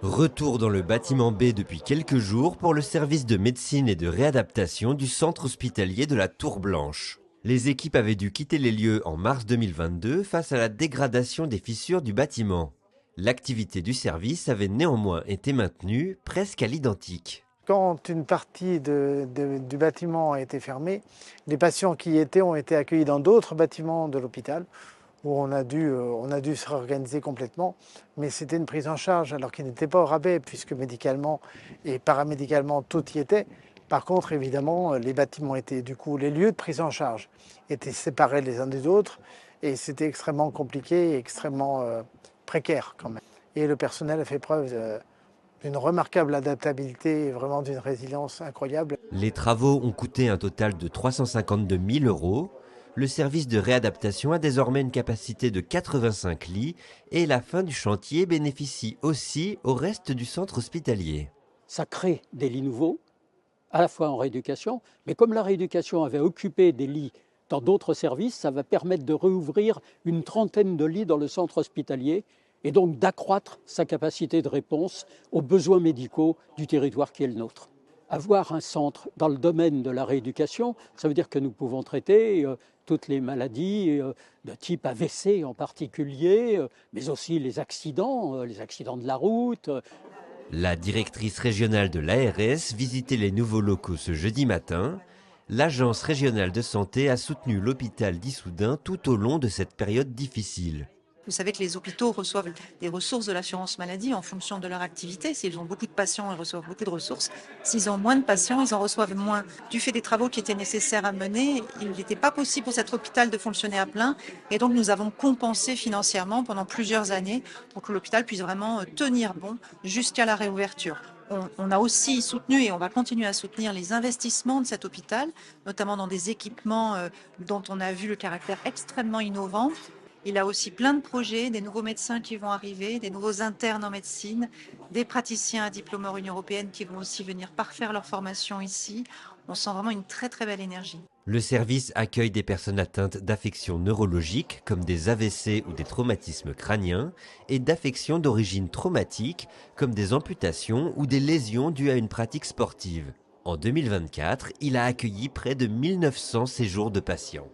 Retour dans le bâtiment B depuis quelques jours pour le service de médecine et de réadaptation du centre hospitalier de la Tour Blanche. Les équipes avaient dû quitter les lieux en mars 2022 face à la dégradation des fissures du bâtiment. L'activité du service avait néanmoins été maintenue presque à l'identique. Quand une partie du bâtiment a été fermée, les patients qui y étaient ont été accueillis dans d'autres bâtiments de l'hôpital où on a dû se réorganiser complètement. Mais c'était une prise en charge alors qu'il n'était pas au rabais puisque médicalement et paramédicalement tout y était. Par contre, évidemment, les bâtiments étaient du coup, les lieux de prise en charge étaient séparés les uns des autres et c'était extrêmement compliqué et extrêmement précaire quand même. Et le personnel a fait preuve d'une remarquable adaptabilité et vraiment d'une résilience incroyable. Les travaux ont coûté un total de 352 000 €. Le service de réadaptation a désormais une capacité de 85 lits et la fin du chantier bénéficie aussi au reste du centre hospitalier. Ça crée des lits nouveaux, à la fois en rééducation, mais comme la rééducation avait occupé des lits dans d'autres services, ça va permettre de réouvrir une trentaine de lits dans le centre hospitalier et donc d'accroître sa capacité de réponse aux besoins médicaux du territoire qui est le nôtre. Avoir un centre dans le domaine de la rééducation, ça veut dire que nous pouvons traiter toutes les maladies de type AVC en particulier, mais aussi les accidents de la route. La directrice régionale de l'ARS visitait les nouveaux locaux ce jeudi matin. L'agence régionale de santé a soutenu l'hôpital d'Issoudun tout au long de cette période difficile. Vous savez que les hôpitaux reçoivent des ressources de l'assurance maladie en fonction de leur activité. S'ils ont beaucoup de patients, ils reçoivent beaucoup de ressources. S'ils ont moins de patients, ils en reçoivent moins. Du fait des travaux qui étaient nécessaires à mener, il n'était pas possible pour cet hôpital de fonctionner à plein. Et donc, nous avons compensé financièrement pendant plusieurs années pour que l'hôpital puisse vraiment tenir bon jusqu'à la réouverture. On a aussi soutenu et on va continuer à soutenir les investissements de cet hôpital, notamment dans des équipements dont on a vu le caractère extrêmement innovant. Il a aussi plein de projets, des nouveaux médecins qui vont arriver, des nouveaux internes en médecine, des praticiens à diplôme hors Union européenne qui vont aussi venir parfaire leur formation ici. On sent vraiment une très très belle énergie. Le service accueille des personnes atteintes d'affections neurologiques comme des AVC ou des traumatismes crâniens et d'affections d'origine traumatique comme des amputations ou des lésions dues à une pratique sportive. En 2024, il a accueilli près de 1900 séjours de patients.